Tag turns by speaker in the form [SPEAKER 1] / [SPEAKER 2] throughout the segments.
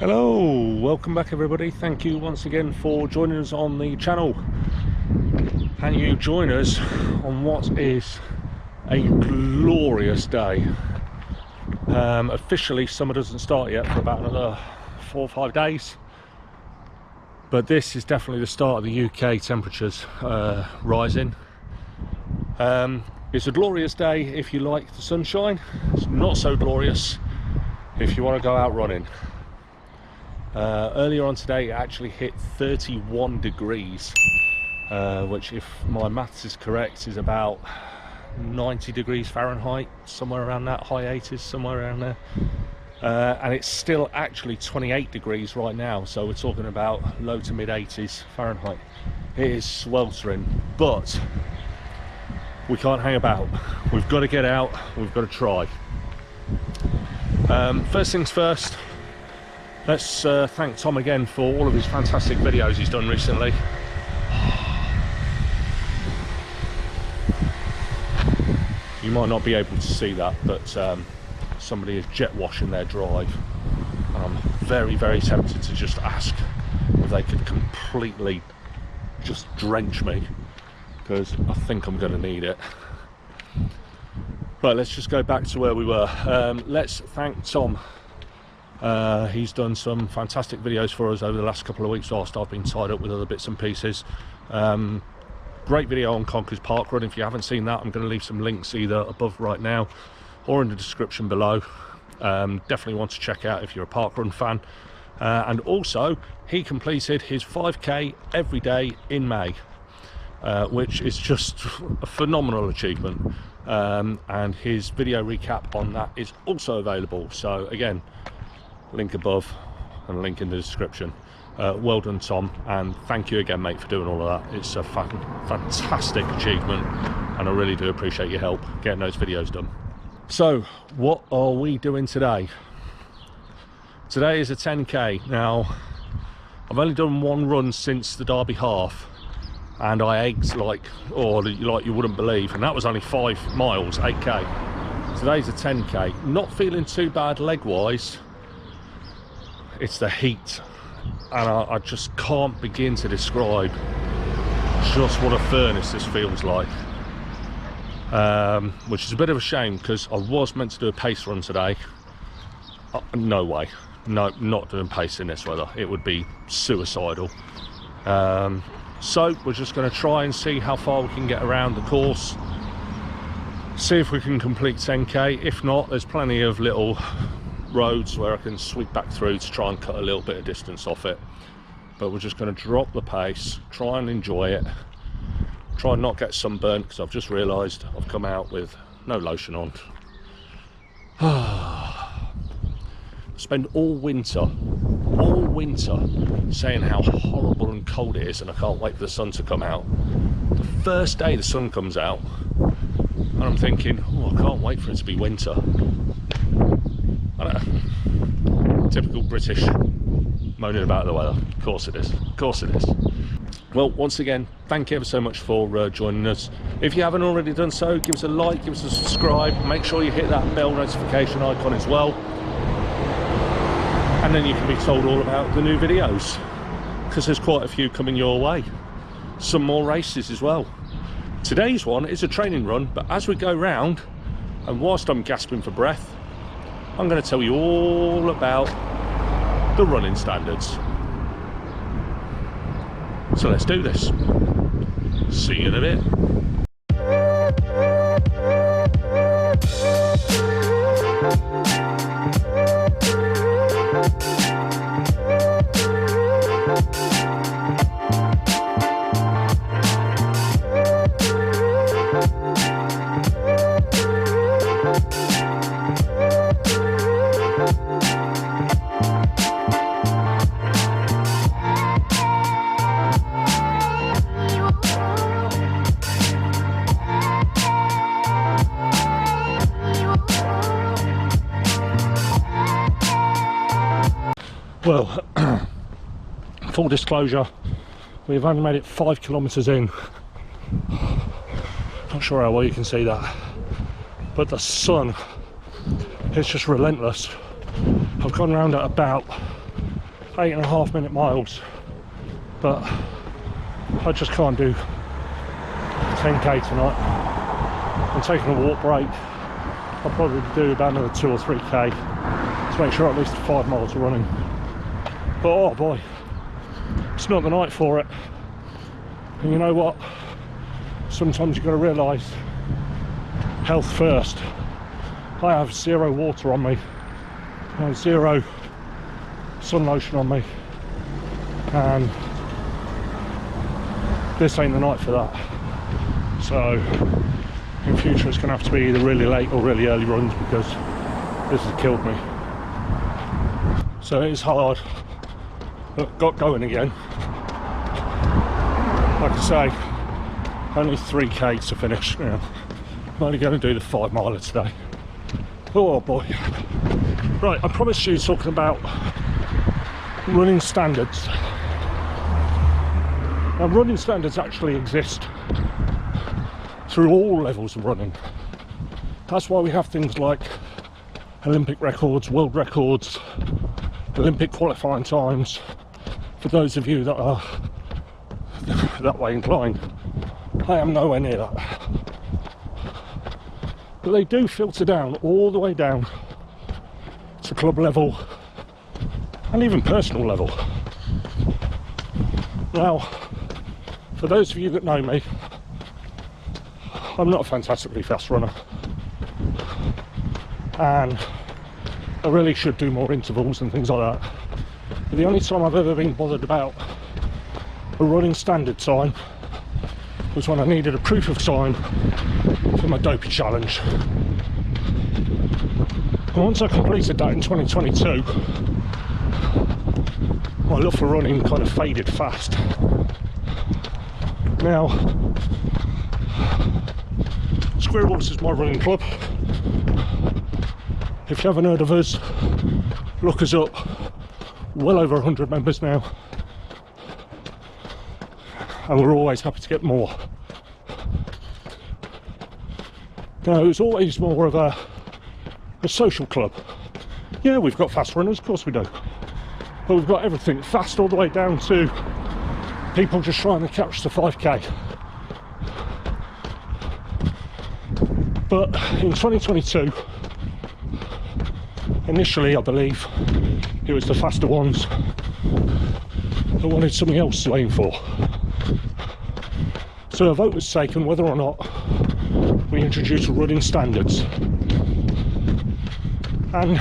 [SPEAKER 1] Hello, welcome back everybody. Thank you once again for joining us on the channel. Can you join us on what is a glorious day? Officially summer doesn't start yet for about another 4 or 5 days, but this is definitely the start of the UK temperatures rising. It's a glorious day if you like the sunshine. It's not so glorious if you want to go out running. Earlier on today it actually hit 31 degrees, which, if my maths is correct, is about 90 degrees Fahrenheit, somewhere around that, high 80s, somewhere around there. And it's still actually 28 degrees right now, so we're talking about low to mid 80s Fahrenheit. It is sweltering, but we can't hang about. We've got to get out, we've got to try. First things first, let's thank Tom again for all of his fantastic videos he's done recently. You might not be able to see that, but somebody is jet washing their drive, and I'm very, very tempted to just ask if they could completely just drench me, because I think I'm going to need it. Right, let's just go back to where we were. Let's thank Tom. He's done some fantastic videos for us over the last couple of weeks whilst I've been tied up with other bits and pieces. Great video on Conker's Park Run. If you haven't seen that, I'm going to leave some links either above right now or in the description below. Definitely want to check out if you're a parkrun fan. And also, he completed his 5k every day in May, which is just a phenomenal achievement. And his video recap on that is also available. So again, link above and link in the description. Well done, Tom, and thank you again, mate, for doing all of that. It's a fantastic achievement, and I really do appreciate your help getting those videos done. So what are we doing today? Today is a 10k. Now, I've only done one run since the Derby half, and I egged like you wouldn't believe, and that was only 5 miles, 8k. Today's a 10k. Not feeling too bad leg wise. It's the heat, and I just can't begin to describe just what a furnace this feels like, which is a bit of a shame, because I was meant to do a pace run today. No way, no, not doing pace in this weather. It would be suicidal. So we're just going to try and see how far we can get around the course, see if we can complete 10k. If not, there's plenty of little roads where I can sweep back through to try and cut a little bit of distance off it. But we're just going to drop the pace, try and enjoy it, try and not get sunburnt, because I've just realised I've come out with no lotion on. Spend all winter saying how horrible and cold it is, and I can't wait for the sun to come out. The first day the sun comes out, and I'm thinking, oh, I can't wait for it to be winter. Typical British moaning about the weather. Of course it is, of course it is. Well, once again, thank you ever so much for joining us. If you haven't already done so, give us a like, give us a subscribe, make sure you hit that bell notification icon as well, and then you can be told all about the new videos, because there's quite a few coming your way. Some more races as well. Today's one is a training run, but as we go round, and whilst I'm gasping for breath, I'm going to tell you all about the running standards. So let's do this. See you in a bit. Well, full disclosure, we've only made it 5 kilometres in. Not sure how well you can see that, but the sun is just relentless. I've gone around at about 8.5 minute miles, but I just can't do 10k tonight. I'm taking a walk break. I'll probably do about another 2 or 3k to make sure at least 5 miles of running. But oh boy, it's not the night for it. And you know what? Sometimes you've got to realise health first. I have 0 water on me. I have 0 sun lotion on me. And this ain't the night for that. So in future it's going to have to be either really late or really early runs, because this has killed me. So it is hard, but got going again. Like I say, only 3k to finish now. I'm only going to do the 5 miler today. Oh boy. Right, I promised you talking about running standards. Now, running standards actually exist through all levels of running. That's why we have things like Olympic records, world records, Olympic qualifying times, for those of you that are that way inclined. I am nowhere near that. But they do filter down all the way down to club level and even personal level. Now, for those of you that know me, I'm not a fantastically fast runner, and I really should do more intervals and things like that. But the only time I've ever been bothered about a running standard time was when I needed a proof of time for my dopey challenge. And once I completed that in 2022, my love for running kind of faded fast. Now, Squirrels is my running club. If you haven't heard of us, look us up. Well over 100 members now, and we're always happy to get more. Now, it was always more of a social club. Yeah, we've got fast runners, of course we do, but we've got everything fast all the way down to people just trying to catch the 5k. But in 2022, initially I believe it was the faster ones that wanted something else to aim for. So a vote was taken whether or not we introduce running standards, and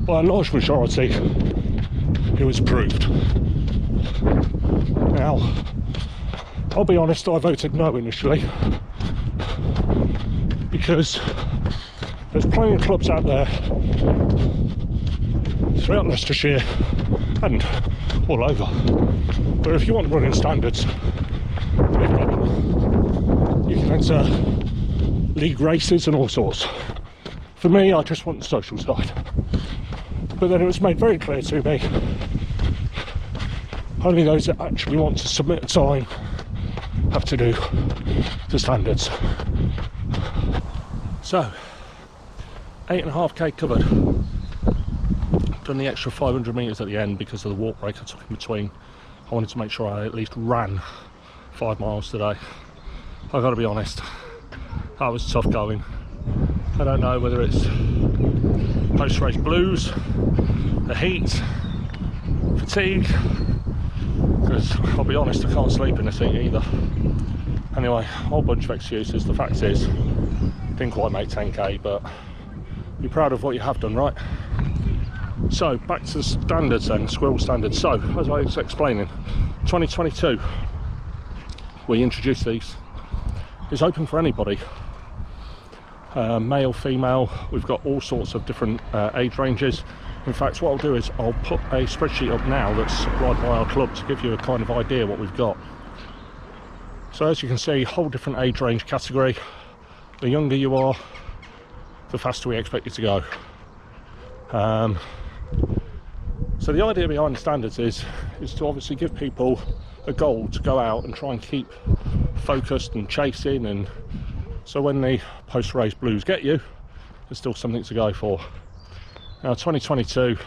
[SPEAKER 1] by a large majority it was approved. Now, I'll be honest, I voted no initially, because there's plenty of clubs out there throughout Leicestershire and all over where if you want running standards, they've got them. You can enter league races and all sorts. For me, I just want the social side. But then it was made very clear to me, only those that actually want to submit a time have to do the standards. So, 8.5k covered. Done the extra 500 metres at the end because of the walk break I took in between. I wanted to make sure I at least ran 5 miles today. I've got to be honest, that was tough going. I don't know whether it's post-race blues, the heat, fatigue, because I'll be honest, I can't sleep in this heat either. Anyway, a whole bunch of excuses. The fact is, didn't quite make 10k, but be proud of what you have done, right? So back to the standards then, Squirrel standards. So as I was explaining, 2022 we introduced these. It's open for anybody, male, female. We've got all sorts of different age ranges. In fact, what I'll do is I'll put a spreadsheet up now that's supplied by our club to give you a kind of idea what we've got. So as you can see, whole different age range category. The younger you are, the faster we expect you to go. So the idea behind the standards is to obviously give people a goal to go out and try and keep focused and chasing, and so when the post-race blues get you, there's still something to go for. Now 2022,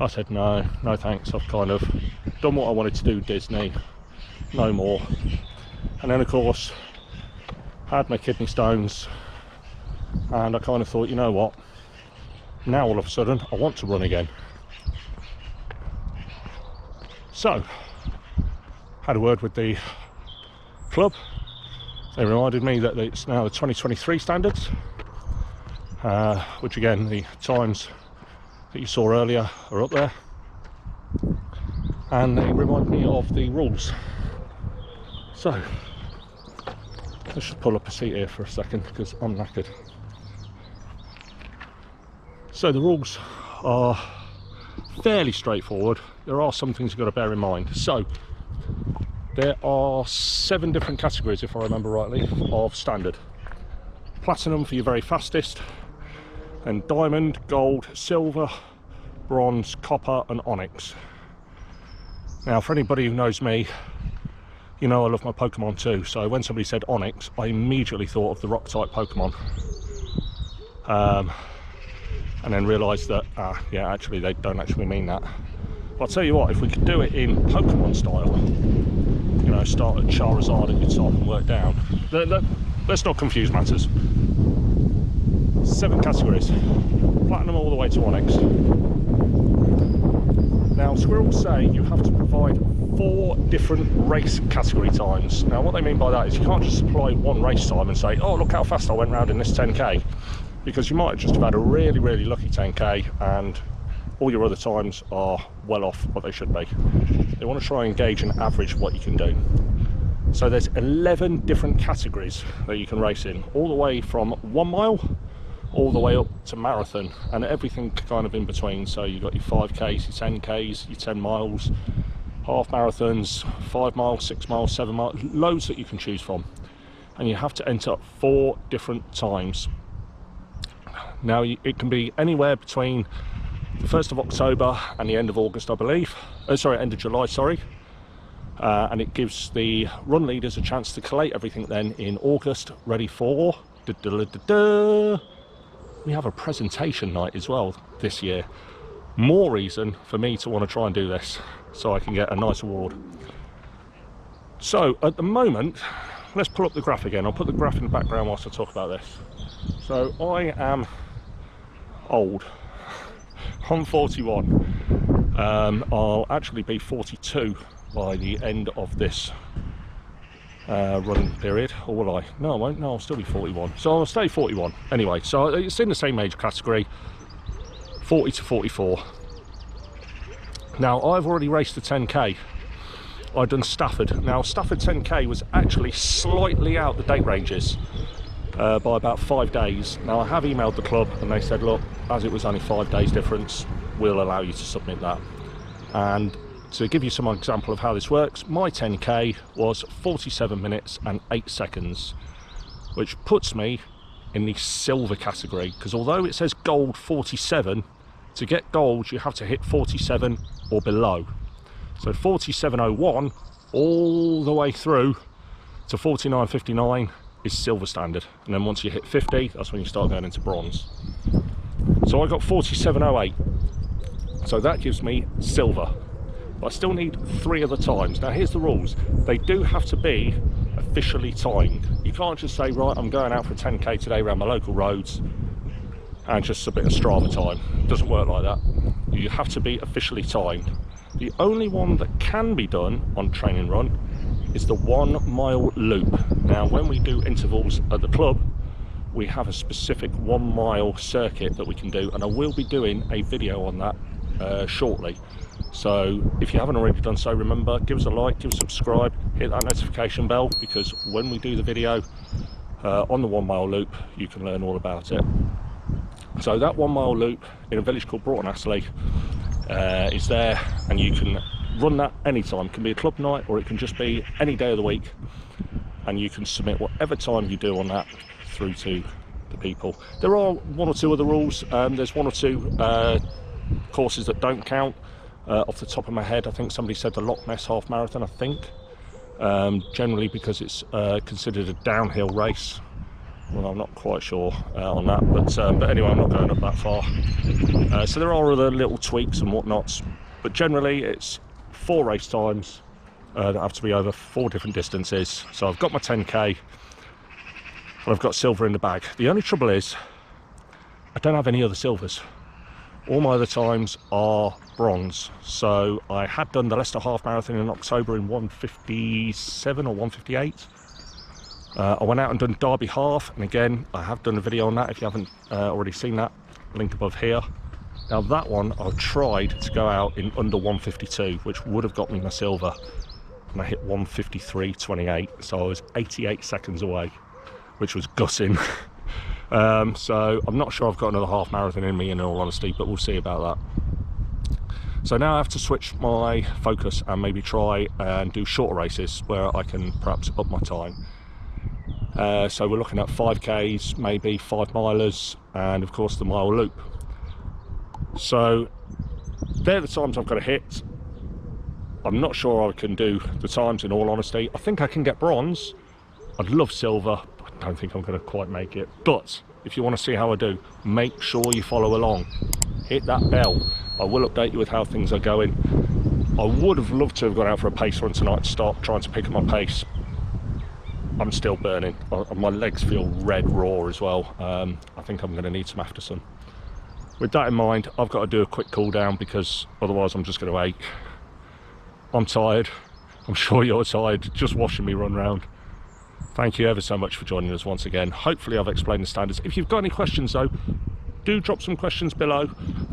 [SPEAKER 1] I said no thanks, I've kind of done what I wanted to do, Disney, no more. And then of course I had my kidney stones, and I kind of thought, you know what, now all of a sudden I want to run again. So had a word with the club. They reminded me that it's now the 2023 standards, which again, the times that you saw earlier are up there, and they remind me of the rules. So let's just pull up a seat here for a second because I'm knackered. So the rules are fairly straightforward. There are some things you've got to bear in mind. So there are 7 different categories, if I remember rightly, of standard. Platinum for your very fastest, then diamond, gold, silver, bronze, copper and onyx. Now for anybody who knows me, you know I love my Pokemon too, so when somebody said onyx, I immediately thought of the rock type Pokemon. And then realised that, yeah, actually they don't actually mean that. But I'll tell you what, if we could do it in Pokemon style, you know, start at Charizard at your top and work down. Let's not confuse matters. 7 categories, platinum all the way to onyx. Now Squirrels say you have to provide 4 different race category times. Now what they mean by that is you can't just supply one race time and say, oh look how fast I went round in this 10k, because you might have just have had a really lucky 10k and all your other times are well off what they should be. They want to try and gauge an average of what you can do. So there's 11 different categories that you can race in, all the way from 1 mile all the way up to marathon and everything kind of in between. So you've got your 5k's, your 10k's, your 10 miles, half marathons, 5 miles, 6 miles, 7 miles, loads that you can choose from. And you have to enter 4 different times. Now it can be anywhere between the 1st of October and the end of August, I believe. End of July, sorry. And it gives the run leaders a chance to collate everything then in August, ready for... We have a presentation night as well this year. More reason for me to want to try and do this, so I can get a nice award. So at the moment, let's pull up the graph again. I'll put the graph in the background whilst I talk about this. So I am old. I'm 41. I'll actually be 42 by the end of this running period, or will I? No, I won't. No, I'll still be 41. So I'll stay 41. Anyway, so it's in the same age category, 40 to 44. Now, I've already raced the 10k. I've done Stafford. Now, Stafford 10k was actually slightly out the date ranges by about 5 days. Now, I have emailed the club and they said, look, as it was only 5 days difference, we'll allow you to submit that. And to give you some example of how this works, my 10k was 47 minutes and 8 seconds, which puts me in the silver category, because although it says gold 47, to get gold you have to hit 47 or below. So 47.01 all the way through to 49.59 is silver standard, and then once you hit 50, that's when you start going into bronze. So I got 47.08, so that gives me silver. But I still need 3 other times. Now here's the rules. They do have to be officially timed. You can't just say, right, I'm going out for a 10k today around my local roads and just submit a Strava time. It doesn't work like that. You have to be officially timed. The only one that can be done on Train and Run is the 1 mile loop. Now when we do intervals at the club, we have a specific 1 mile circuit that we can do, and I will be doing a video on that shortly. So if you haven't already done so, remember, give us a like, give us a subscribe, hit that notification bell, because when we do the video on the 1 mile loop, you can learn all about it. So that 1 mile loop in a village called Broughton Astley is there, and you can run that anytime. It can be a club night or it can just be any day of the week, and you can submit whatever time you do on that through to the people. There are 1 or 2 other rules. There's 1 or 2 courses that don't count. Off the top of my head, I think somebody said the Loch Ness half marathon, I think, generally because it's considered a downhill race. Well, I'm not quite sure on that, but anyway, I'm not going up that far. So there are other little tweaks and whatnots, but generally it's 4 race times that have to be over 4 different distances. So I've got my 10k, and I've got silver in the bag. The only trouble is I don't have any other silvers. All my other times are bronze. So I had done the Leicester Half Marathon in October in 1:57 or 1:58. I went out and done Derby Half, and again I have done a video on that if you haven't already seen that, link above here. Now that one I've tried to go out in under 1:52, which would have got me my silver, and I hit 1:53.28, so I was 88 seconds away, which was gutting. So I'm not sure I've got another half marathon in me, in all honesty, but we'll see about that. So now I have to switch my focus and maybe try and do shorter races where I can perhaps up my time. So we're looking at 5Ks, maybe 5 milers, and of course the mile loop. So they're the times I've got to hit. I'm not sure I can do the times, in all honesty. I think I can get bronze. I'd love silver. I don't think I'm going to quite make it. But if you want to see how I do, make sure you follow along. Hit that bell. I will update you with how things are going. I would have loved to have gone out for a pace run tonight to start trying to pick up my pace. I'm still burning. My legs feel red raw as well. I think I'm going to need some after sun. With that in mind, I've got to do a quick cool down, because otherwise I'm just going to ache. I'm tired. I'm sure you're tired, just watching me run round. Thank you ever so much for joining us once again. Hopefully I've explained the standards. If you've got any questions though, do drop some questions below,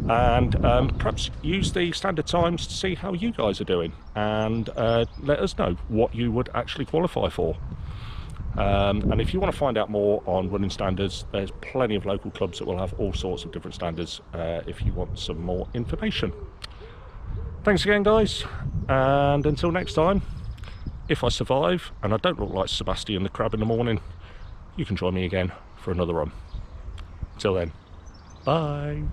[SPEAKER 1] and perhaps use the standard times to see how you guys are doing, and let us know what you would actually qualify for. And if you want to find out more on running standards, there's plenty of local clubs that will have all sorts of different standards if you want some more information. Thanks again guys, and until next time, if I survive and I don't look like Sebastian the Crab in the morning, you can join me again for another run. Till then, bye.